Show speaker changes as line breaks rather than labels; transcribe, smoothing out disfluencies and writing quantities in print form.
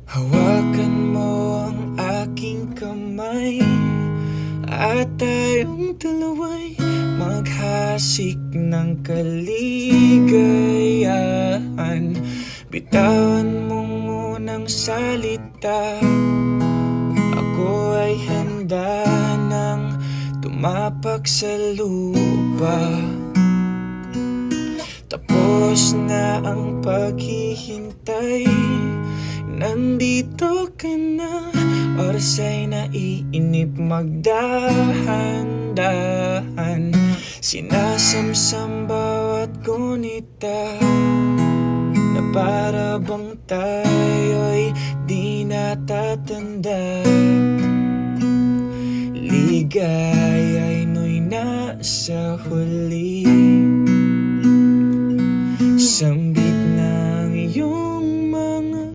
Hawakan mo ang aking kamay at tayong dalawa'y maghasik ng kaligayahan. Bitawan mo munang salita, ako ay handa nang tumapak sa lupa. Tapos na ang paghihintay, nandito ka na. Oras ay naiinip, magdahan-dahan. Sinasamsam bawat gunita, na para bang tayo'y di natatanda. Ligaya'y no'y nasa huli.